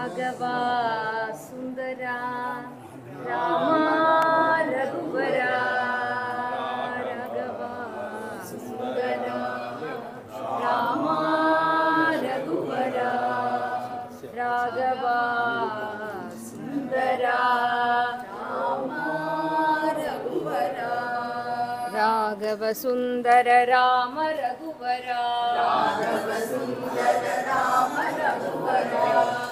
राघवा सुंदरा रामा रघुवरा राघवा सुंदरा रामा रघुवरा राघवा सुंदरा रामा रघुवरा राघव सुंदर राम रघुवरा राघव सुंदर राम रघुवरा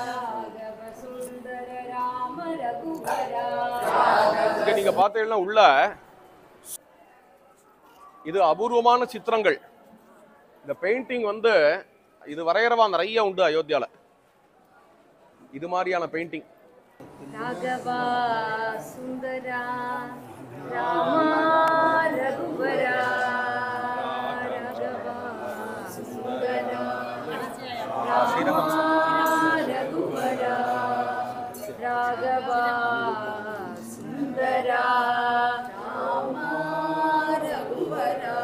राघव सुंदर राम रघुवरा இங்க நீங்க பார்த்தீங்கன்னா உள்ள இது அபூர்வமான சித்திரங்கள். இந்த பெயிண்டிங் இது வரையறவா நிறைய உண்டு அயோத்தியால. இது மாதிரியான பெயிண்டிங். ராகவா சுந்தரா ராமா ரகுவரா ராகவா சுந்தரா ராமா ரகுவரா ராகவா சுந்தரா ராமா ரகுவரா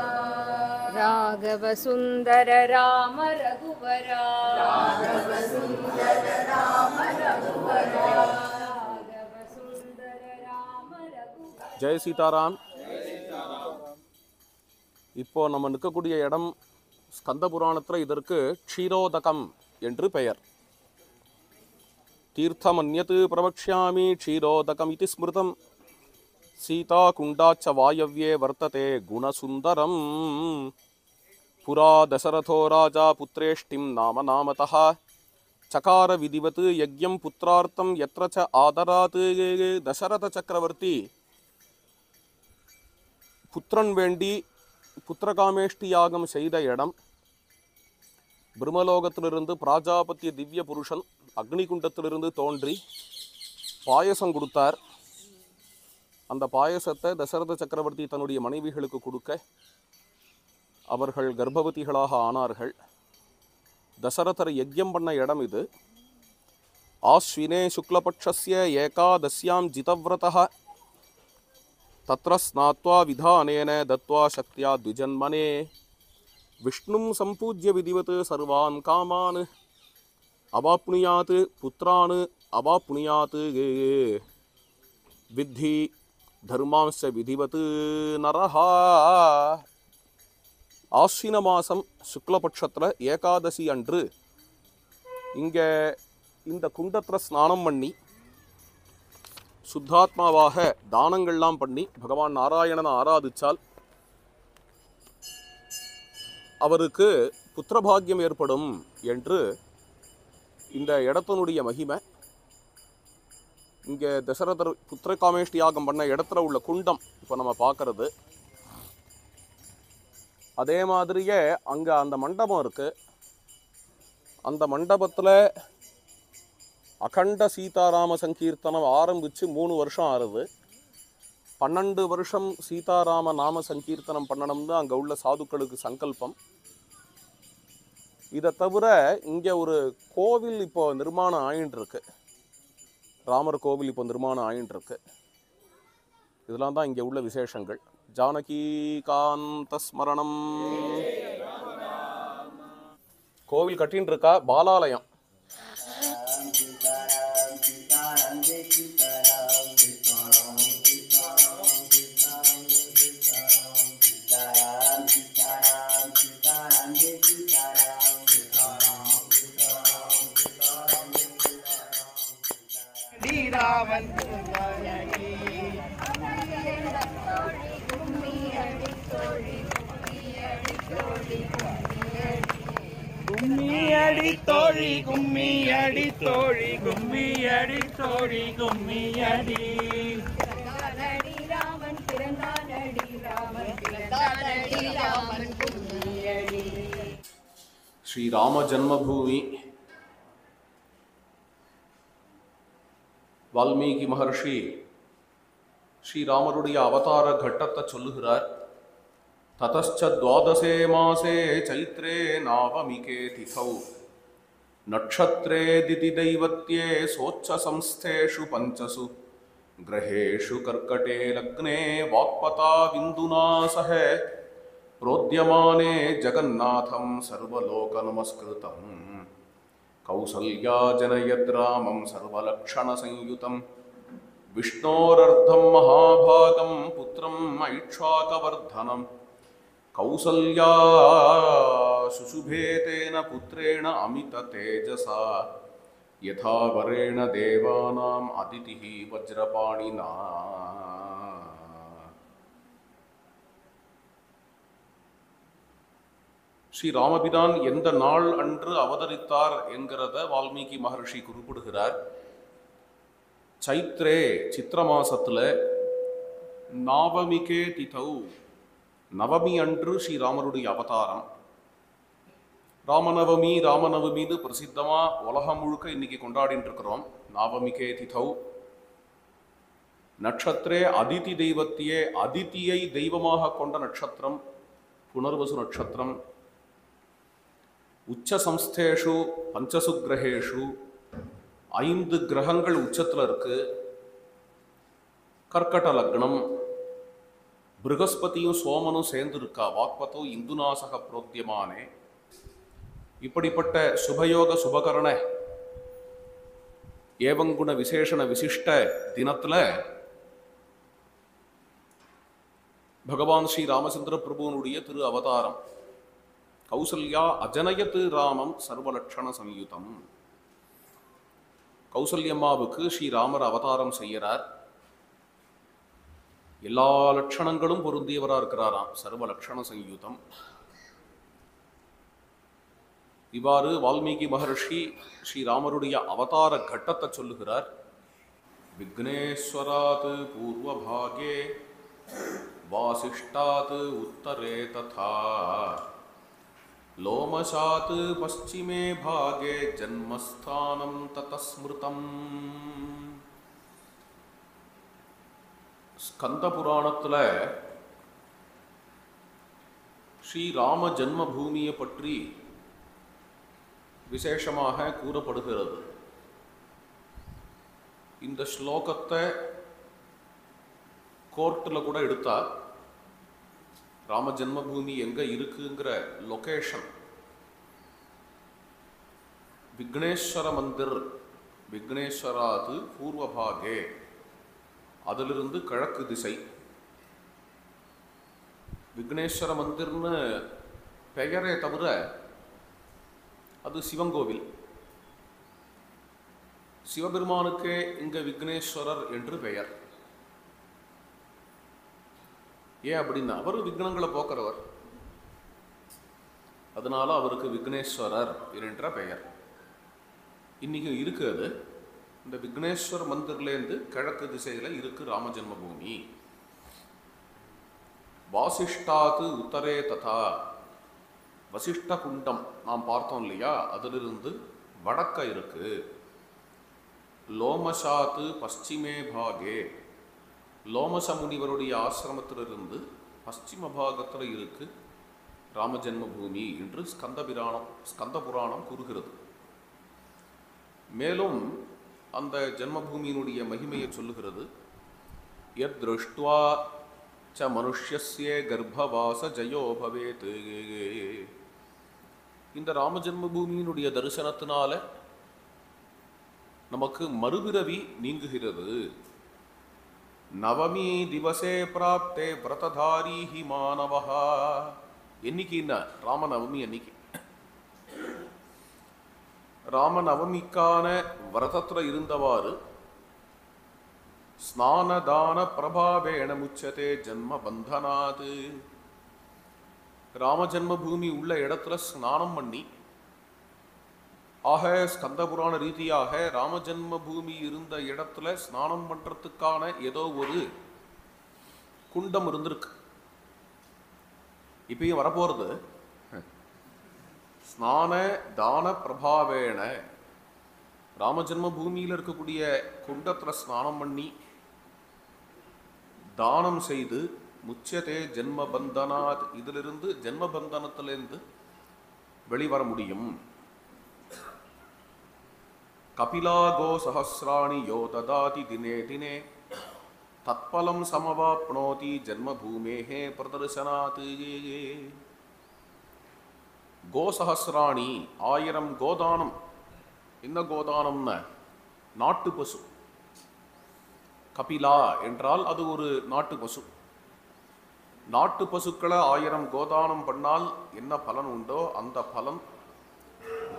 ராகவ சுந்தர ராம ரகுவரா ராகவ சுந்தர ராம ரகுவரா ராகவ சுந்தர ராம ரகுவரா. ஜெய் சீதாராம். இப்போ நம்ம நிற்கக்கூடிய இடம் ஸ்கந்த புராணத்தில் இதற்கு க்ஷீரோதகம் என்று பெயர். தீர்த்தமன்யத் பிரவக்ஷ்யாமி க்ஷீரோதகம் இதி ஸ்மிருதம் சீதா குண்டாச்ச வாயவ்யே வர்த்ததே குணசுந்தரம். புரா தசரதோ ராஜா புத்ரேஷ்டிம் நாம நாமதः சகார விதிவத் யஜ்யம் புத்திரார்த்தம் யத்ர ச ஆதராத். தசரத சக்கரவர்த்தி புத்திரன் வேண்டி புத்திரகாமேஷ்டி யாகம் செய்த இடம். பிரம்மலோகத்திலிருந்து பிராஜாபத்திய திவ்ய புருஷன் அக்னிகுண்டத்திலிருந்து தோன்றி பாயசம் கொடுத்தார். அந்த பாயசத்தை தசரத சக்கரவர்த்தி தன்னுடைய மனைவிகளுக்கு கொடுக்க அவர்கள் கர்ப்பவதிகளாக ஆனார்கள். தசரதர் யஜ்யம் பண்ண இடம் இது. ஆஸ்வினே சுக்லபக்ஷஸ்ய ஏகாதஸ்யாம் ஜிதவ்ரதः தத்ர ஸ்நாத்வா விதானேன தத்வா சக்தியா த்விஜன்மனே விஷ்ணும் சம்பூஜ்ய விதிவத் சர்வான் காமான் அவாப்னுயாத் புத்ரான் அவாப்னுயாத் வித்தி தர்மாம்ச விதிவத் நரஹா. ஆஸ்வின மாதம் சுக்லபட்சத்தில் ஏகாதசி அன்று இங்கே இந்த குண்டத்தில் ஸ்நானம் பண்ணி சுத்தாத்மாவாக தானங்கள்லாம் பண்ணி பகவான் நாராயணனை ஆராதிச்சால் அவருக்கு புத்திரபாகியம் ஏற்படும் என்று இந்த இடத்தினுடைய மகிமை. இங்கே தசரதர் புத்திரகாமேஷ்டி யாகம் பண்ண இடத்துல உள்ள குண்டம் இப்போ நம்ம பார்க்கறது. அதே மாதிரியே அங்கே அந்த மண்டபம் இருக்குது. அந்த மண்டபத்தில் அகண்ட சீதாராம சங்கீர்த்தனம் ஆரம்பித்து 3 வருஷம் ஆறுது. 12 வருஷம் சீதாராம நாம சங்கீர்த்தனம் பண்ணணும்னு அங்கே உள்ள சாதுக்களுக்கு சங்கல்பம். இதை தவிர இங்கே ஒரு கோவில் இப்போ நிர்மாணம் ஆயின்னு இருக்கு. ராமர் கோவில் இப்போ நிர்மாணம் ஆயின்னு இருக்கு. இதெல்லாம் தான் இங்கே உள்ள விசேஷங்கள். ஜானகி காந்த ஸ்மரணம். கோவில் கட்டின்னு இருக்கா பாலாலயம். கும்மியடி தோழி கும்மியடி தோழி கும்மியடி தோழி கும்மியடி. ராமன் பிறந்தானடி ராமன் பிறந்தானடி ராமன் கும்மியடி. ஸ்ரீ ராம ஜன்மபூமி. வால்மீகி மகர்ஷி ஸ்ரீராமருடைய அவதார கட்டத்தை சொல்லுகிறார். ததச்ச துவாதசே மாசே சைத்ரே நாவமிகே திசௌ நக்ஷத்ரே திதி தைவத்யே சோச்ச சம்ஸ்தேஷு பஞ்சசு கிரகேஷு கர்க்கடே லக்னே வாக்பதா விந்துனா சஹ प्रोद्यमाने जगन्नाथं सर्वलोक नमस्कृतं கௌசல்யா ஜனயத் ராமம் சர்வலக்ஷண சயுதம் விஷ்ணோரர்த்தம் மகாபாகம் புத்திரம் ஐக்ஷ்வாகவர்தனம் கௌசல்யா சுசுபேதேன புத்ரேண அமித தேஜசா யதா வரேண தேவானாம் அதிதிஹி வஜ்ரபாணினா. ஸ்ரீ ராமபிரான் எந்த நாள் அன்று அவதரித்தார் என்கிறத வால்மீகி மகர்ஷி குறிப்பிடுகிறார். சைத்ரே சித்திர மாசத்துல நவமிகே திதௌ நவமி அன்று ஸ்ரீராமருடைய அவதாரம். ராமநவமின்னு பிரசித்தமா உலகம் முழுக்க இன்னைக்கு கொண்டாடிட்டு இருக்கிறோம். நவமிகே திதௌ நட்சத்திரே அதிதி தெய்வத்தியே, அதிதியை தெய்வமாக கொண்ட நட்சத்திரம் புனர்வசு நட்சத்திரம். உச்ச சம்ஸ்தேஷு பஞ்சசு கிரகேஷு 5 கிரகங்கள் உச்சத்தில் இருக்கு. கர்க்கட லக்னம், பிருகஸ்பதியும் சோமனும் சேர்ந்து இருக்கா. வாக்பதோ இந்துநாசக புரோத்தியமானே. இப்படிப்பட்ட சுபயோக சுபகரண ஏவங்குண விசேஷண விசிஷ்ட தினத்துல பகவான் ஸ்ரீ ராமச்சந்திர பிரபுவனுடைய திரு அவதாரம். கௌசல்யா அஜனயத்து ராமம் சர்வலட்சண சம்யுதம். கௌசல்யம்மாவுக்கு ஸ்ரீராமர் அவதாரம் செய்கிறார். எல்லா லட்சணங்களும் பொருந்தியவராக இருக்கிறாராம். சர்வலட்சண சம்யுதம். இவ்வாறு வால்மீகி மகர்ஷி ஸ்ரீராமருடைய அவதார கட்டத்தை சொல்லுகிறார். விக்னேஸ்வராத் பூர்வபாகே வாசிஷ்டாத் உத்தரே ததா லோமசாத் பश्चिमे பாகே ஜன்மஸ்தானம் ததஸ்மிருதம். ஸ்கந்த புராணத்துல ஸ்ரீராம ஜன்மபூமியை பற்றி விசேஷமாக கூறப்படுகிறது. இந்த ஸ்லோகத்தை கோர்ட்டில் கூட எடுத்தார். ராம ஜன்மபூமி எங்க இருக்குங்கிற லொகேஷன் விக்னேஸ்வர மந்திர், விக்னேஸ்வராது பூர்வபாகே, அதிலிருந்து கிழக்கு திசை. விக்னேஸ்வர மந்திர்னு பெயரே தவிர அது சிவங்கோவில். சிவபெருமானுக்கே இங்க விக்னேஸ்வரர் என்று பெயர். ஏன் அப்படின்னா அவர் விக்னங்களை போக்குறவர், அதனால அவருக்கு விக்னேஸ்வரர் என்ற பெயர். இன்னைக்கு இருக்கு அது. இந்த விக்னேஸ்வர் மந்திர்லேருந்து கிழக்கு திசையில இருக்கு ராம ஜன்மபூமி. வாசிஷ்டாத்து உத்தரே ததா, வசிஷ்ட குண்டம் நாம் பார்த்தோம் இல்லையா, அதிலிருந்து வடக்க இருக்கு. லோமசாத்து பश्चिमे பாகே, லோமச முனிவருடைய ஆசிரமத்திலிருந்து பশ্চিம பாகத்தில் இருக்கு ராம ஜன்மபூமி என்று ஸ்கந்த புராணம் கூறுகிறது. மேலும் அந்த ஜன்மபூமியினுடைய மகிமையை சொல்லுகிறது. யத் திருஷ்ட்வா ச மனுஷ்யஸ்ய கர்ப்பவாச ஜயோ பவேத். இந்த ராம ஜன்மபூமியினுடைய தரிசனத்தினால நமக்கு மறுபிறவி நீங்குகிறது. நவமி திவசே பிராப்தே விரததாரி ஹி மானவஹா. என்னைக்குன்னா ராமநவமி அன்னைக்கு. ராமநவமிக்கான விரதத்துல இருந்தவாறு ஸ்நானதான பிரபாவேண முச்சதே ஜன்ம பந்தனாது. ராம ஜன்மபூமி உள்ள இடத்துல ஸ்நானம் பண்ணி, ஆக ஸ்கந்த புராண ரீதியாக ராம ஜன்மபூமி இருந்த இடத்துல ஸ்நானம் பண்றதுக்கான ஏதோ ஒரு குண்டம் இருந்திருக்கு. இப்பயும் வரப்போறது. ஸ்நான தான பிரபாவேண ராம ஜன்மபூமியில் இருக்கக்கூடிய குண்டத்துல ஸ்நானம் பண்ணி தானம் செய்து முச்சதே ஜென்ம பந்தனாத், இதிலிருந்து ஜென்ம பந்தனத்திலிருந்து வெளிவர முடியும். கபிலா கோ சஹஸ்ராணி யோ ததாதி தினே தினே தத்பலம் சமவாப்னோதி ஜன்மபூமேஹே பிரதர்சனாத். கோசஹஸ்ராணி 1000 கோதானம் என்ன கோதானம்னு? நாட்டு பசு. கபிலா என்றால் அது ஒரு நாட்டு பசு. நாட்டு பசுக்களை 1000 கோதானம் பண்ணால் என்ன பலன் உண்டோ அந்த பலன்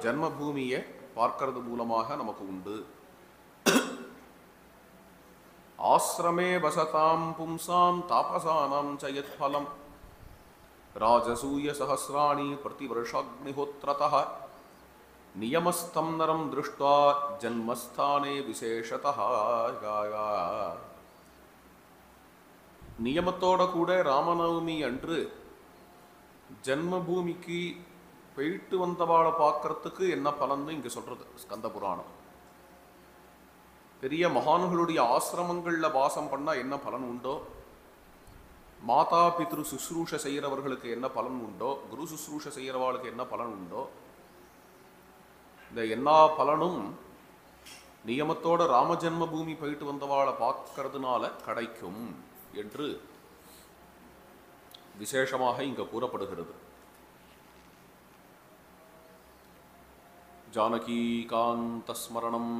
ஜன்மபூமியை பார்க்கறது மூலமாக நமக்கு உண்டு. ஆஸ்ரமே வசதாம் பும்சாம் தாபசானாம் சயத் பலம் ராஜசூய சஹஸ்ராணி பிரதிவர்ஷாக்னிஹோத்ரதः நியமஸ்தம் நரம் திருஷ்ட்வா ஜன்மஸ்தானே விசேஷதः. நியமத்தோட கூட ராமநவமி அன்று ஜன்மபூமிக்கு போயிட்டு வந்தவாளை பார்க்கறதுக்கு என்ன பலன்னு இங்க சொல்றது ஸ்கந்த புராணம். பெரிய மகான்களுடைய ஆசிரமங்களில் வாசம் பண்ணால் என்ன பலன் உண்டோ, மாதா பித்ரு சுஸ்ரூஷ செய்கிறவர்களுக்கு என்ன பலன் உண்டோ, குரு சுஸ்ரூஷ செய்கிறவாளுக்கு என்ன பலன் உண்டோ, இந்த எல்லா பலனும் நியமத்தோட ராமஜன்ம பூமி போயிட்டு வந்தவாளை பார்க்கறதுனால கிடைக்கும் என்று விசேஷமாக இங்க கூறப்படுகிறது. ஜானகீகாந்த ஸ்மரணம்.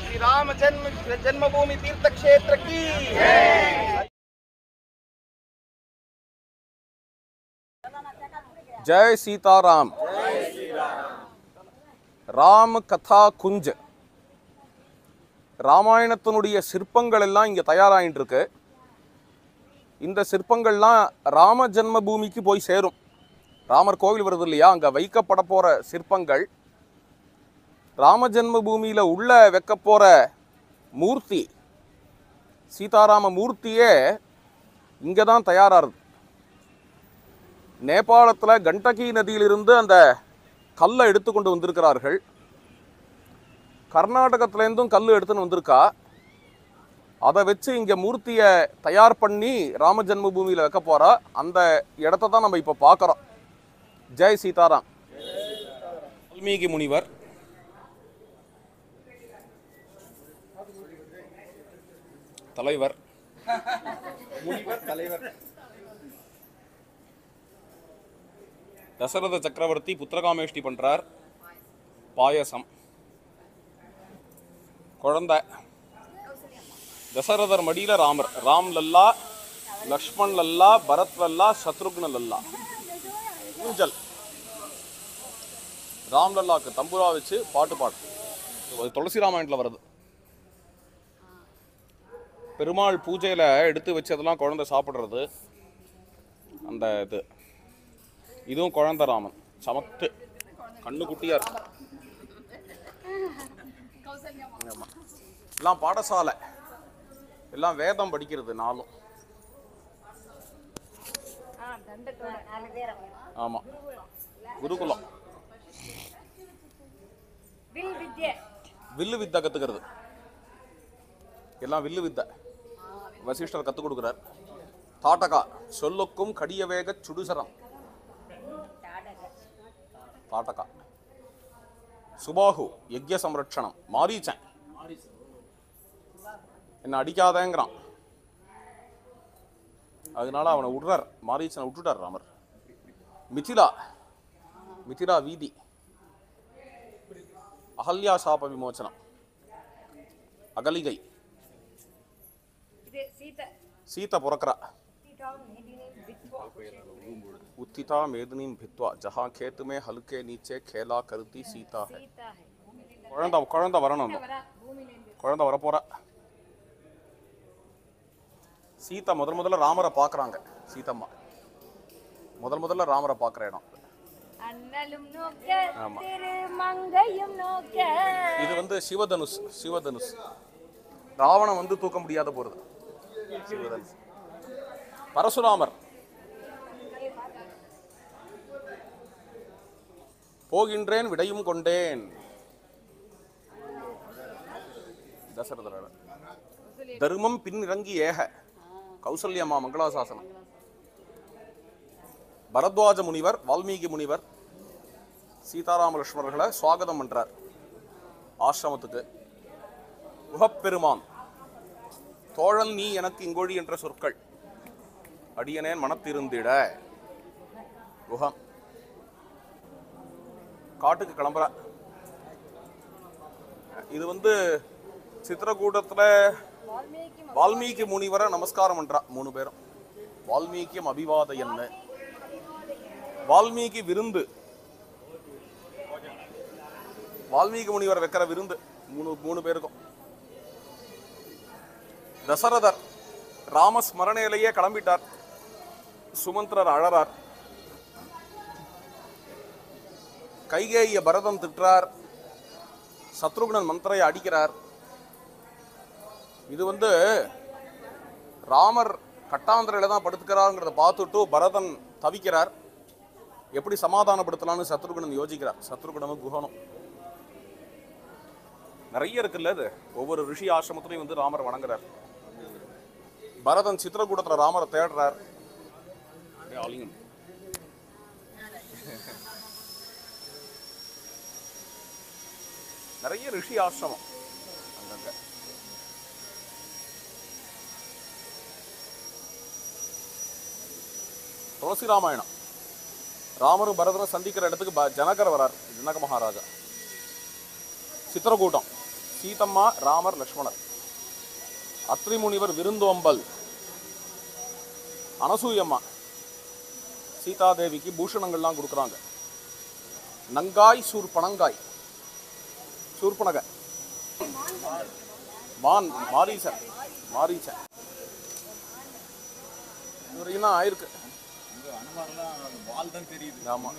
श्री राम जन्मभूमि तीर्थ क्षेत्र की ஜெய் சீதாராம். ராம கதா குஞ்ச் ராமாயணத்தினுடைய சிற்பங்கள் எல்லாம் இங்க தயாராகிட்டு இருக்கு. இந்த சிற்பங்கள்லாம் ராம ஜன்மபூமிக்கு போய் சேரும். ராமர் கோவில் வருது இல்லையா, அங்க வைக்கப்பட போற சிற்பங்கள் ராம ஜன்ம பூமியில உள்ள வைக்க போற மூர்த்தி, சீதாராம மூர்த்தியே இங்க தான் தயாராகுது. நேபாளத்தில் கண்டகி நதியிலிருந்து அந்த கல்லை எடுத்து கொண்டு வந்திருக்கிறார்கள். கர்நாடகத்திலேருந்தும் கல் எடுத்துன்னு வந்திருக்கா. அதை வச்சு இங்கே மூர்த்தியை தயார் பண்ணி ராம ஜன்ம பூமியில் வைக்க போகிறா. அந்த இடத்த தான் நம்ம இப்போ பார்க்குறோம். ஜெய் சீதாராம். வால்மீகி முனிவர் தலைவர், தசரத சக்கரவர்த்தி புத்திரகாமேஷ்டி பண்றார். பாயசம், குழந்தை, தசரதர் மடியில ராமர். ராம் லல்லா, லக்ஷ்மண் லல்லா, பரத் லல்லா, சத்ருக்ன லல்லா. ஊஞ்சல். ராம் லல்லாக்கு தம்புரா வச்சு பாட்டு பாடு. துளசி ராமாயணத்தில் வருது. பெருமாள் பூஜையில் எடுத்து வச்சதெல்லாம் குழந்தை சாப்பிட்றது. அந்த இதுவும் குழந்தை ராமன். சமத்து, கண்ணு குட்டியா இருக்கும். எல்லாம் பாடசாலை, எல்லாம் வேதம் படிக்கிறது நாளும். ஆமா, குருகுலம். வில்லு வித்தை கத்துக்கிறது. எல்லாம் வில்லு வித்தை வசிஷ்டர் கற்றுக் கொடுக்குறார். தாட்டகா சொல்லுக்கும் கடிய வேக சுடுசரம். தாட்டகா. சுபாகு யஜ்ய சம்ரட்சணம். மாரீச்சன் என்ன அடிக்காதேங்கிறான். அதனால அவனை விடுறார். மாரீச்சனை விட்டுட்டார் ராமர். மிதிலா, மிதிலா வீதி. அகல்யா சாப விமோச்சனம். அகலிகை. சீதை பிறக்கிறா. उत्थिता मेदनी भित्वा जहाँ खेत में हल्के नीचे खेला करती सीता है. குழந்தை வரணும். குழந்தை வரப்போற. சீதா முதல்ல ராமரை பார்க்குறாங்க. சீதம்மா முதல்ல ராமரை பார்க்குற இடம். இது சிவதனுஷ். சிவதனுஷ் ராவணன் தூக்க முடியாத போறது. சிவதனுஷ். பரசுராமர் போகின்றேன் விடையும் கொண்டேன். தசரதர். தர்மம் பின்னிறங்கி ஏக. கௌசல்யம்மா மங்களாசாசனம். பரத்வாஜ முனிவர், வால்மீகி முனிவர் சீதாராம லட்சுமணர்களை சுவாகதம் பண்றார் ஆசிரமத்துக்கு. உகப்பெருமான் தோழல் நீ எனக்கு இங்கொழி என்ற சொற்கள் அடியனேன் மனத்திருந்திட. குகம் காட்டுக்கு கிளம்புறா. இது வந்து சித்திரக்கூடத்துல வால்மீகி முனிவரை நமஸ்காரம் பண்றா 3 பேரும். வால்மீகியம் அபிவாதயன்னு, வால்மீகி விருந்து, வால்மீகி முனிவர் வைக்கிற விருந்து 3 பேருக்கும். தசரதர் ராமஸ்மரணையிலேயே கிளம்பிட்டார். சுமந்திரர் அழறார். கைகேய பரதன் திட்டுறார். சத்ருகுணன் மந்திரையை அடிக்கிறார். இது வந்து ராமர் கட்டாந்திரையில தான் படுத்துக்கிறாருங்கிறத பார்த்துட்டு பரதன் தவிக்கிறார். எப்படி சமாதானப்படுத்தலாம்னு சத்ருகுணன் யோசிக்கிறார். சத்ருகுணனும் குஹனும் நிறைய இருக்குல்ல. அது ஒவ்வொரு ரிஷி ஆசிரமத்திலையும் வந்து ராமர் வணங்குறார். பரதன் சித்திரக்கூடத்துல ராமரை தேடுறார். நிறைய ரிஷி ஆசிரமம் அங்கங்க. துளசி ராமாயணம். ராமரும் பரதனும் சந்திக்கிற இடத்துக்கு ஜனகர் வரார். ஜனக மகாராஜா. சித்திரக்கூட்டம். சீதம்மா, ராமர், லக்ஷ்மணர். அத்ரி முனிவர் விருந்தோம்பல். அனசூயம்மா சீதாதேவிக்கு பூஷணங்கள்லாம் கொடுக்குறாங்க. நங்காய் சூர்பனங்காய், சூர்பனக, மான், மாரீசன், மாரீசன் இவரையும் ஆயிருக்கு. ஆமா.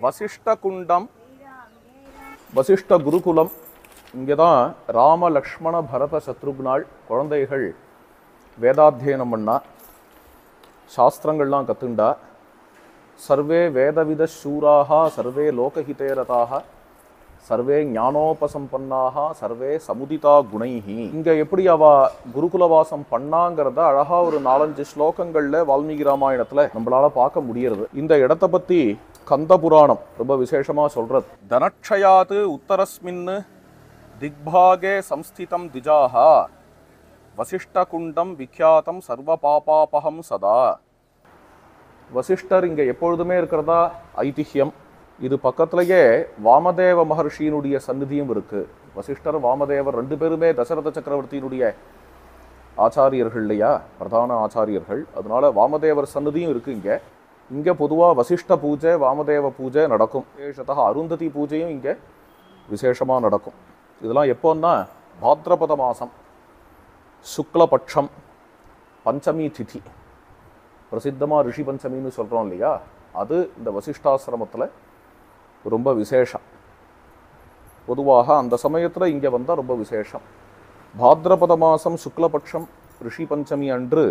வசிஷ்ட குண்டம், வசிஷ்ட குருகுலம். இங்கே தான் ராம லக்ஷ்மண பரத சத்ருக்னாள் குழந்தைகள் வேதாத்தியனம் பண்ணா, சாஸ்திரங்கள்லாம் கத்துண்டா. சர்வே வேதவித சூராக, சர்வே லோகஹிதேரதாக, சர்வே ஞானோபசம்பன்னாக, சர்வே சமுதிதா குணைஹி. இங்கே எப்படி அவ குருகுலவாசம் பண்ணாங்கிறத அழகா ஒரு 4-5 ஸ்லோகங்கள்ல வால்மீகி ராமாயணத்துல நம்மளால பார்க்க முடியறது. இந்த இடத்த பத்தி கந்த புராணம் ரொம்ப விசேஷமா சொல்றது. தனக்ஷயாத் உத்தரஸ்மின் திக்பாகே சம்ஸ்திதம் திஜாஹா வசிஷ்ட குண்டம் விக்யாதம் சர்வ பாபாபகம் சதா. வசிஷ்டர் இங்க எப்பொழுதுமே இருக்கிறதா ஐதிஹ்யம். இது பக்கத்திலேயே வாமதேவ மகர்ஷியினுடைய சந்நிதியும் இருக்கு. வசிஷ்டர் வாமதேவர் 2 பேருமே தசரத சக்கரவர்த்தியினுடைய ஆச்சாரியர்கள் இல்லையா, பிரதான ஆச்சாரியர்கள். அதனால வாமதேவர் சந்நிதியும் இருக்கு இங்க. இங்க பொதுவா வசிஷ்ட பூஜை, வாமதேவ பூஜை நடக்கும். விசேஷத்தா அருந்ததி பூஜையும் இங்க விசேஷமா நடக்கும். இதெல்லாம் எப்போன்னா பாத்ரபத மாசம் சுக்லபட்சம் பஞ்சமி திதி, பிரசித்தமா ரிஷி பஞ்சமின்னு சொல்றோம் இல்லையா, அது இந்த வசிஷ்டாசிரமத்துல ரொம்ப விசேஷம். பொதுவாக அந்த சமயத்துல இங்க வந்தா ரொம்ப விசேஷம். பாத்ரபத மாசம் சுக்லபட்சம் ரிஷி பஞ்சமி அன்று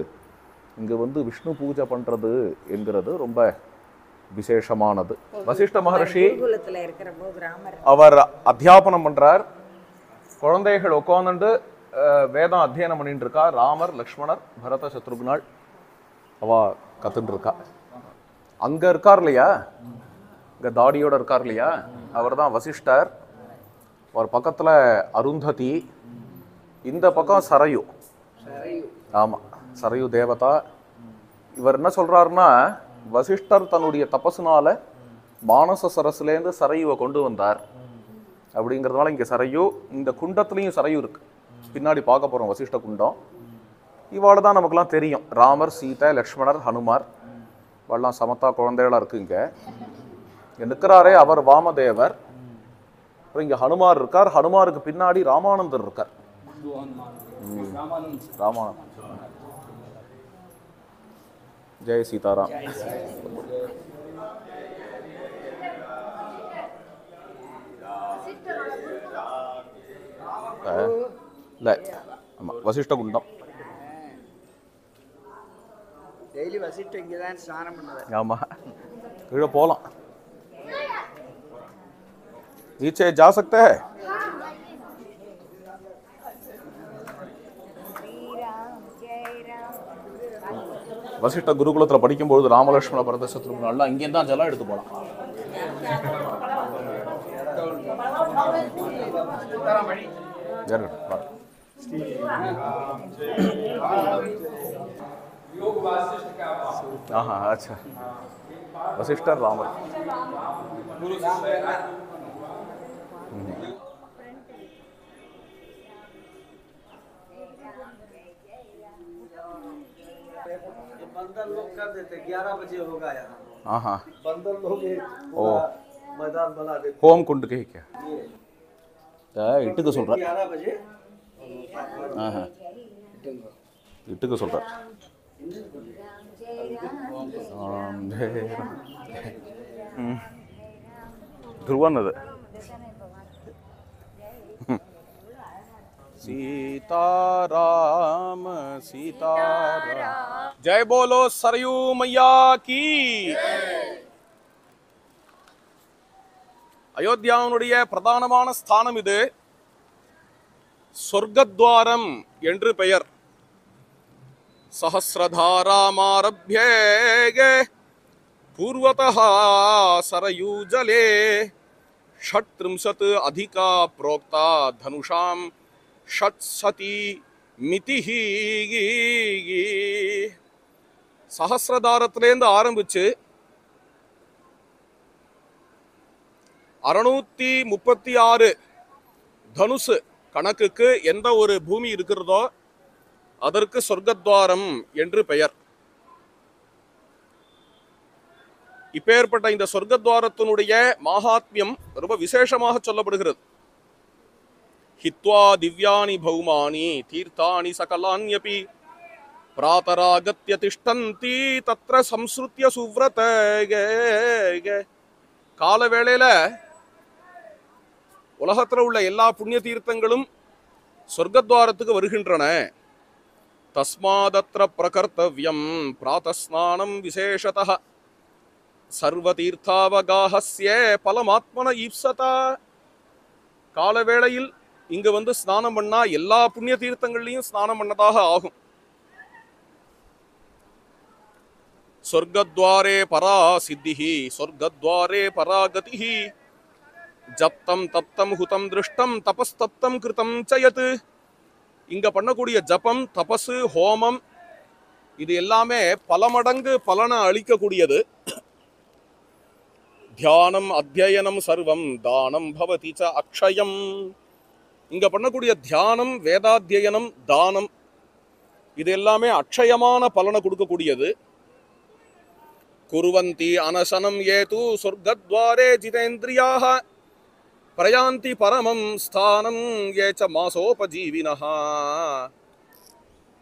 இங்க வந்து விஷ்ணு பூஜை பண்றது என்கிறது ரொம்ப விசேஷமானது. வசிஷ்ட மகர்ஷி அவர் அத்தியாபனம் பண்றார். குழந்தைகள் உட்கார்ந்து வேதம் அத்தியனம் பண்ணிட்டு இருக்கா. ராமர், லக்ஷ்மணர், பரத சத்ருக்னாள் அவ கத்துட்டு இருக்கா. அங்க இருக்கார் இல்லையா, இங்க தாடியோட இருக்கார் இல்லையா, அவர் தான் வசிஷ்டர். அவர் பக்கத்துல அருந்ததி, இந்த பக்கம் சரையு. ஆமா, சரையு தேவதா. இவர் என்ன சொல்றாருன்னா, வசிஷ்டர் தன்னுடைய தபசுனால மானச சரஸ்லேருந்து சரையுவை கொண்டு வந்தார் அப்படிங்கிறதுனால இங்க சரையு. இந்த குண்டத்துலையும் சரையு இருக்கு. பின்னாடி பார்க்க போறோம் வசிஷ்ட குண்டம். இவாள் தான் நமக்குலாம் தெரியும். ராமர், சீதை, லக்ஷ்மணர், ஹனுமார் இவெல்லாம் சமத்தா குழந்தைகளா இருக்கு. இங்க நிற்கிறாரே அவர் வாமதேவர். அப்புறம் இங்க ஹனுமார் இருக்கார். ஹனுமாருக்கு பின்னாடி ராமானந்தர் இருக்கார். ராமானந்தர். ஜெய் சீதாராம். இல்லை, ஆமா, வசிஷ்ட குண்டம். டெய்லி வசிஷ்ட இங்கே தான் ஸ்நானம் பண்ணுவார். ஆமா, கீழே போகலாம். नीचे जा सकते हैं? வசிஷ்ட குருகுலத்தில் படிக்கும்போது ராமலட்சுமண பரத சத்ருக்னாள் இங்கேயும் தான் ஜலம் எடுத்து போகலாம். हाँ अच्छा वशिष्ठ रामर बंदर लोग कर देते 11 बजे होगा यहाँ। हाँ हाँ बंदर लोग ओ मैदान बना देते होम कुंड के क्या इट्टुக்கு சொல்றேன் 11 बजे। ஆஹா இட்டுக்கு சொல்றேன் ಧ್ರುವನದು सीताराम सीताराम जय बोलो सरयू मैया की அயோத்தியாவுடைய பிரதானமான ஸ்தானம் இது சொர்க்கத்வாரம் என்று பெயர் சஹஸ்ரதாராமாரப்ய பூர்வதः சரயூஜலே षट्त्रिंशत् अधिका प्रोक्ता धनुषां षट्सति मितिः சஹஸ்ரதாரத்திலேருந்து ஆரம்பிச்சு 636 தனுசு கணக்குக்கு எந்த ஒரு பூமி இருக்கிறதோ அதற்கு சொர்க்கத்வாரம் என்று பெயர். இப்பேற்பட்ட இந்த சொர்க்கத்வாரத்தினுடைய மகாத்மியம் ரொம்ப விசேஷமாக சொல்லப்படுகிறது. ஹித்வா திவ்யானி பௌமானி தீர்த்தானி சகலான்யபி பிராதராகத்ய திஷ்டந்தி தத்ர சம்ஸ்ருத்ய சுவ்ரத. கால வேளையில உலகத்தில் உள்ள எல்லா புண்ணிய தீர்த்தங்களும் சொர்க்கத்வாரத்துக்கு வருகின்றன. தஸ்மாதத்ர பிரகர்த்தவ்யம் பிராதஸ்நானம் விசேஷதः சர்வதீர்த்தாவகாஹஸ்ய பலமாத்மன ஈப்சதா. காலவேளையில் இங்கு வந்து ஸ்நானம் பண்ணா எல்லா புண்ணிய தீர்த்தங்கள்லையும் ஸ்நானம் பண்ணதாக ஆகும். சொர்க்கத்வாரே பரா சித்திஹி சொர்க்கத்வாரே பராகதிஹி ஜப்தம் தப்தம் ஹுதம் திருஷ்டம் தபஸ்தப்தம் கிருதம் சயத். இங்க பண்ணக்கூடிய ஜபம் தபசு ஹோமம் இது எல்லாமே பல மடங்கு பலனை அளிக்கக்கூடியது. தியானம் அத்தியனம் சர்வம் தானம் பவதி ச அக்ஷயம். இங்க பண்ணக்கூடிய தியானம் வேதாத்தியனம் தானம் இது எல்லாமே அக்ஷயமான பலனை கொடுக்கக்கூடியது. குர்வந்தி அனசனம் ஏது சொர்க்கத்வாரே ஜிதேந்திரியாக பிரயாந்தி பரமம் ஸ்தானம் ஏச்ச மாசோபஜீவினஹ.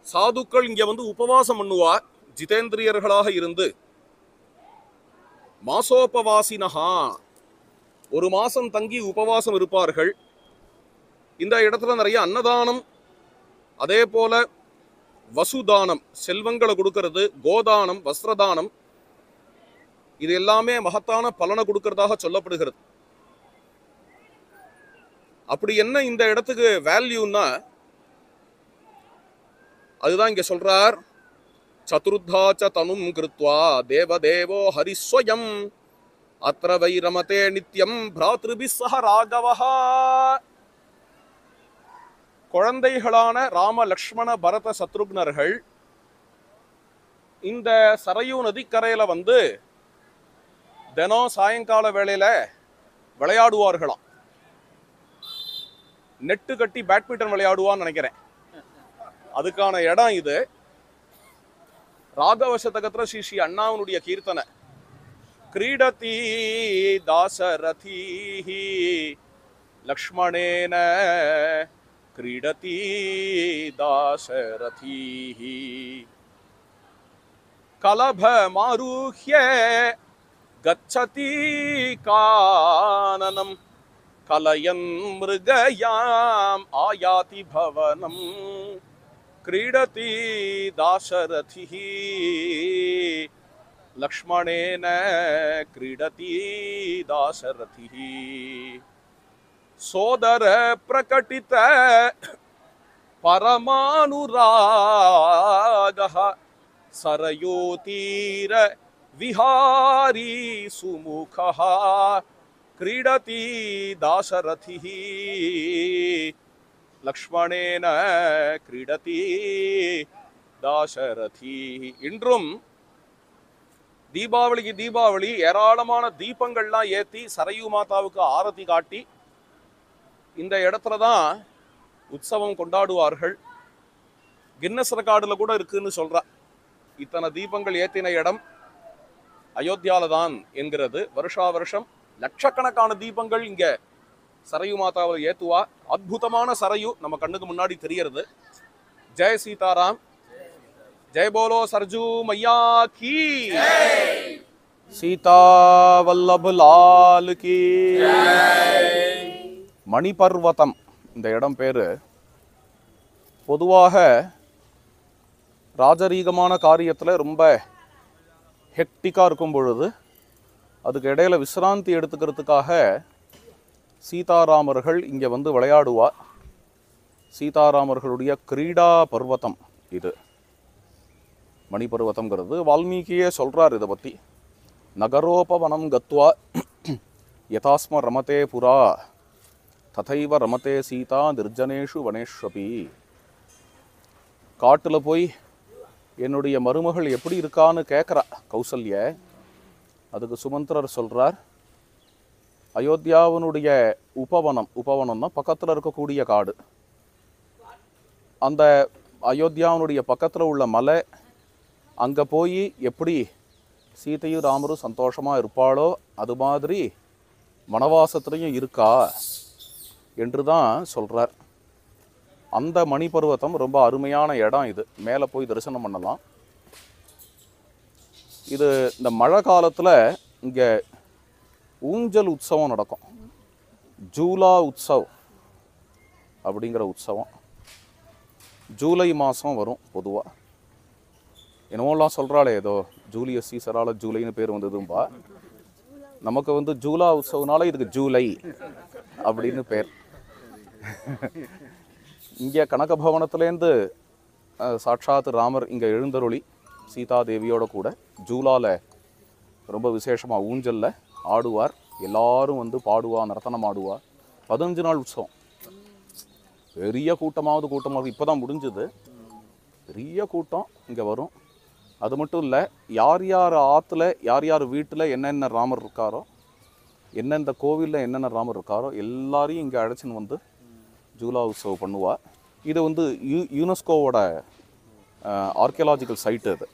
சாதுக்கள் இங்க வந்து உபவாசம் பண்ணுவா ஜிதேந்திரியர்களாக இருந்து. மாசோபவாசினஹா ஒரு மாசம் தங்கி உபவாசம் இருப்பார்கள். இந்த இடத்துல நிறைய அன்னதானம் அதே போல வசுதானம் செல்வங்களை கொடுக்கிறது, கோதானம் வஸ்திரதானம் இது எல்லாமே மகத்தான பலனை கொடுக்கிறதாக சொல்லப்படுகிறது. அப்படி என்ன இந்த இடத்துக்கு வேல்யூன்னா அதுதான் இங்க சொல்றார். சதுர்தாச்ச தனும் கிருத்வா தேவதேவோ ஹரிஸ்வயம் அத்ர வை ரமதே நித்யம் பிராத்ருபிஸ் சஹ ராகவஹ. குழந்தைகளான ராம லக்ஷ்மண பரத சத்ருக்னர்கள் இந்த சரையூ நதிக்கரையில வந்து தினம் சாயங்கால வேளையில விளையாடுவார்களாம். நெட்டு கட்டி பேட்மிண்டன் விளையாடுவான்னு நினைக்கிறேன். அதுக்கான இடம் இது. ராகவ சதகத்துல ஸ்ரீ ஸ்ரீ அண்ணாவனுடைய கீர்த்தனை கிரீடதி தாசரதீஹி லக்ஷ்மணேன கிரீடதி தாசரதீஹி கலப மாருஹ்ய கச்சதி கானனம் கலயன் மிருகயாம் ஆயாதி பவனம் கிரீடதி தாசரதிஹி லக்ஷ்மணேன கிரீடதி தாசரதிஹி. சோதர பிரகட்டித பரமானுராகஹ சரயோதீர விஹாரி சுமுகஹ கிரீடதி தாசரதிஹி லக்ஷ்மணேன கிரீடதி தாசரதி. இன்றும் தீபாவளிக்கு தீபாவளி ஏராளமான தீபங்கள்லாம் ஏற்றி சரையு மாதாவுக்கு ஆரத்தி காட்டி இந்த இடத்துல தான் உற்சவம் கொண்டாடுவார்கள். கின்னஸ் ரெக்கார்டில் கூட இருக்குன்னு சொல்றா. இத்தனை தீபங்கள் ஏற்றின இடம் அயோத்தியால தான் என்கிறது. வருஷா வருஷம் லட்சக்கணக்கான தீபங்கள் இங்க சரையு மாதாவை ஏத்துவா. அற்புதமான சரையு நம்ம கண்ணுக்கு முன்னாடி தெரியறது. ஜெய் சீதாராம், ஜெய் போலோ சர்ஜு மையா கி, சீதா வல்லப லால் கி. மணிபர்வதம் இந்த இடம் பேரு. பொதுவாக ராஜரீகமான காரியத்தில் ரொம்ப ஹெக்டிக்காக இருக்கும் பொழுது அதுக்கு இடையில விசிராந்தி எடுத்துக்கிறதுக்காக சீதாராமர்கள் இங்கே வந்து விளையாடுவா. சீதாராமர்களுடைய கிரீடா பர்வதம் இது மணிபர்வதம்ங்கிறது. வால்மீகியே சொல்கிறார் இதை பற்றி. நகரோபவனம் கத்வா யதாஸ்ம ரமதே புரா ததைவ ரமதே சீதா நிர்ஜனேஷு வனேஷ்வபி. காட்டில் போய் என்னுடைய மருமகள் எப்படி இருக்கான்னு கேட்குறா கௌசல்ய. அதுக்கு சுமந்திரர் சொல்கிறார், அயோத்தியாவினுடைய உபவனம்னா பக்கத்தில் இருக்கக்கூடிய காடு. அந்த அயோத்தியாவினுடைய பக்கத்தில் உள்ள மலை, அங்கே போய் எப்படி சீதையும் ராமரும் சந்தோஷமாக இருப்பாளோ அது மாதிரி வனவாசத்துலேயும் இருக்கா என்று தான் சொல்கிறார். அந்த மணிபர்வதம் ரொம்ப அருமையான இடம். இது மேலே போய் தரிசனம் பண்ணலாம். இது இந்த மழை காலத்தில் இங்கே ஊஞ்சல் உற்சவம் நடக்கும். ஜூலா உற்சவ் அப்படிங்கிற உற்சவம் ஜூலை மாதம் வரும். பொதுவாக என்னமோலாம் சொல்கிறாளே, ஏதோ ஜூலியஸ் சீசரால் ஜூலைன்னு பேர் வந்ததும்பா. நமக்கு வந்து ஜூலா உற்சவனால இதுக்கு ஜூலை அப்படின்னு பேர். இங்கே கனக பவனத்துலேருந்து சாட்சாத் ராமர் இங்கே எழுந்தருளி சீதாதேவியோட கூட ஜூலாவில் ரொம்ப விசேஷமாக ஊஞ்சலில் ஆடுவார். எல்லாரும் வந்து பாடுவா, நர்த்தனம் ஆடுவா. 15 நாள் உற்சவம். பெரிய கூட்டமாக இப்போ தான் முடிஞ்சுது. பெரிய கூட்டம் இங்கே வரும். அது மட்டும் இல்லை, யார் யார் ஆற்றுல யார் யார் வீட்டில் என்னென்ன ராமர் இருக்காரோ, எந்தெந்த கோவிலில் என்னென்ன ராமர் இருக்காரோ எல்லாரையும் இங்கே அழைச்சின்னு வந்து ஜூலா உற்சவம் பண்ணுவா. இது வந்து யுனெஸ்கோவோட ஆர்கியாலஜிக்கல் சைட்டு. அது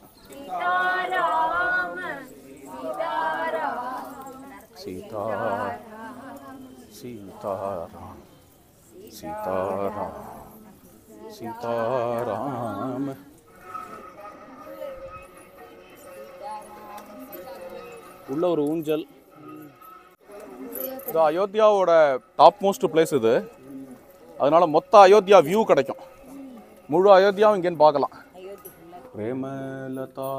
சீதாராம் சீதாராம் சீதாராம் சீதாராம். உள்ள ஒரு ஊஞ்சல். இது அயோத்தியாவோட டாப் மோஸ்ட் பிளேஸ் இது. அதனால மொத்த அயோத்தியா வியூ கிடைக்கும். முழு அயோத்தியாவும் இங்கேன்னு பார்க்கலாம். பிரேமலதா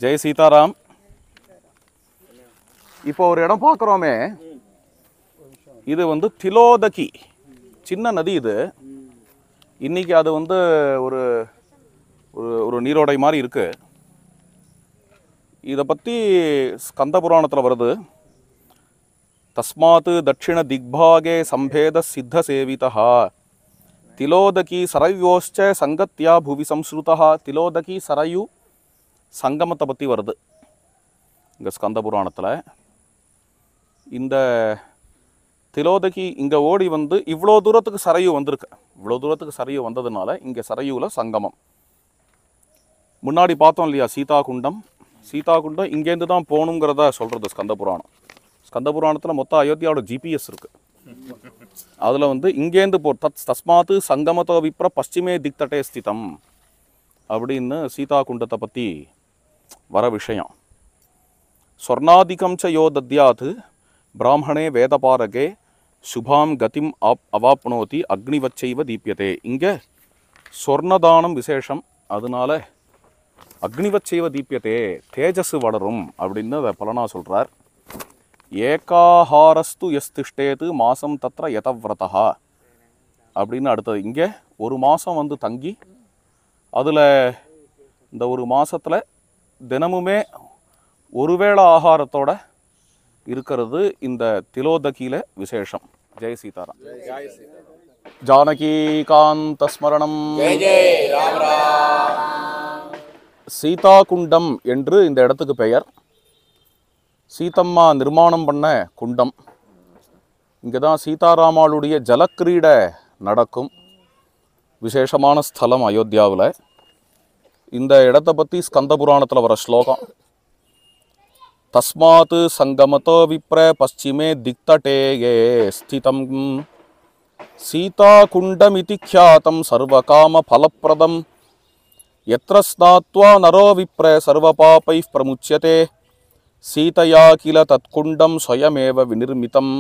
ஜெய் சீதாராம். இப்போ ஒரு இடம் பார்க்குறோமே, இது வந்து திலோதகி சின்ன நதி. இது இன்னைக்கு அது வந்து ஒரு ஒரு நீரோடை மாதிரி இருக்கு. இதை பற்றி ஸ்கந்த புராணத்தில் வருது. தஸ்மாத் தட்சிண திக்பாகே சம்பேத சித்த சேவிதா திலோதகி சரயோச்ச சங்கத்யா புவி சம்ஸ்ருதா. திலோதகி சரயு சங்கமத்தை பற்றி வருது இங்கே ஸ்கந்த புராணத்தில். இந்த திலோதகி இங்கே ஓடி வந்து இவ்வளோ தூரத்துக்கு சரையு வந்திருக்கு. இவ்வளோ தூரத்துக்கு சரையு வந்ததுனால இங்கே சரையூவில் சங்கமம். முன்னாடி பார்த்தோம் இல்லையா சீதா குண்டம். சீதா குண்டம் இங்கேருந்து தான் போகணுங்கிறத சொல்கிறது ஸ்கந்த புராணம். ஸ்கந்த புராணத்தில் மொத்தம் அயோத்தியாவோட ஜிபிஎஸ் இருக்குது. அதில் வந்து இங்கேருந்து தஸ்மாத்து சங்கமத்தோ விப்ர பশ্চিமே திக்தட்டே ஸ்திதம் அப்படின்னு சீதா குண்டத்தை பற்றி வர விஷயம். ஸ்வர்ணாதிகம் ச யோ தத்யாத் பிராமணே வேதபாரகே சுபாம் கதிம் அவாப்னோதி அக்னிவச்சைவ தீபியதே. இங்கே சொர்ணதானம் விசேஷம், அதனால அக்னிவச்சைவ தீபியதே தேஜஸ் வளரும் அப்படின்னு அதை பலனா சொல்கிறார். ஏகாஹாரஸ்து எஸ்திஷ்டேது மாசம் தத்ர யதவ்ரதா அப்படின்னு அடுத்தது. இங்கே ஒரு மாதம் வந்து தங்கி அதில் இந்த ஒரு மாதத்தில் தினமுமே ஒருவேளை ஆகாரத்தோட இருக்கிறது இந்த திலோதகியில் விசேஷம். ஜெய் சீதாராம். ஜானகி காந்த ஸ்மரணம். சீதா குண்டம் என்று இந்த இடத்துக்கு பெயர். சீதம்மா நிர்மாணம் பண்ண குண்டம். இங்கே தான் சீதாராமாளுடைய ஜலக்கிரீடை நடக்கும். விசேஷமான ஸ்தலம் அயோத்தியாவில். இந்த இடத்தை பற்றி ஸ்கந்த புராணத்தில் வர ஸ்லோகம். தஸ்மாத் சங்கமதோ விப்ர பশ্চিமே திக்தடேயே ஸ்திதம் சீதா குண்டமிதி க்யாதம் சர்வகாம ஃபலப்ரதம் யத்ர ஸ்நாத்வா நரோ விப்ர சர்வபாபைः பிரமுச்யதே சீதையா கில தத்குண்டம் ஸ்வயமேவ விநிர்மிதம்.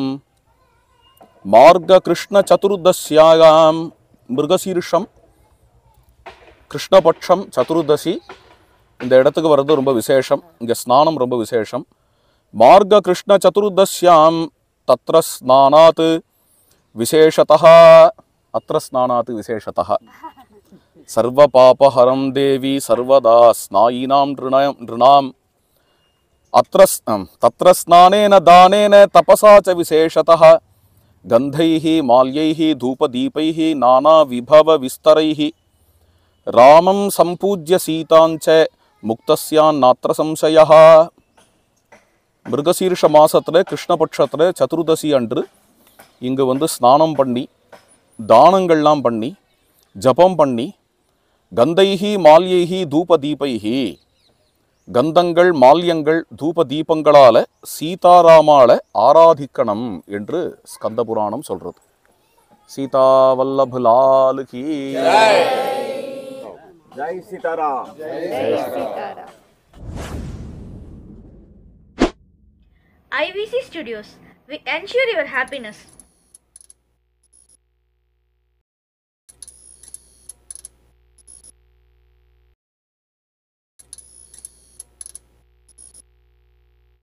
மார்க கிருஷ்ண சதுர்தஸ்யாயாம் மிருகசீர்ஷம் கிருஷ்ணபட்சம் சதுர்தசி இந்த இடத்துக்கு வர்றது ரொம்ப விசேஷம். இங்கே ஸ்நானம் ரொம்ப விசேஷம். மார்க கிருஷ்ண சதுர்தஸ்யாம் தத்ர ஸ்நானாத் விசேஷதः அத்ர ஸ்நானாத் விசேஷதः சர்வ பாபஹரம் தேவி சர்வதா ஸ்நாயினாம் நிருணாம் தத்ர ஸ்நானேன தானேன தபசா ச விசேஷதः கந்தைஹி மால்யைஹி தூபதீபைஹ நானா விபவ விஸ்தரைஹ ராமம் சம்பூஜ்ய சீதாஞ்ச முக்தஸ்யான் நாத்திர சம்சயः. மிருகசீர்ஷ மாசத்தில் கிருஷ்ணபட்சத்தில் சதுர்தசி அன்று இங்கு வந்து ஸ்நானம் பண்ணி தானங்கள்லாம் பண்ணி ஜபம் பண்ணி கந்தைஹி மால்யைஹி தூபதீபைஹி கந்தங்கள் மால்யங்கள் தூப தீபங்களால் சீதாராமாளை ஆராதிக்கணும் என்று ஸ்கந்த புராணம் சொல்கிறது. சீதா வல்லப லால் கி Jai Sitaram. Jai Sitaram. IVC Studios. We ensure your happiness.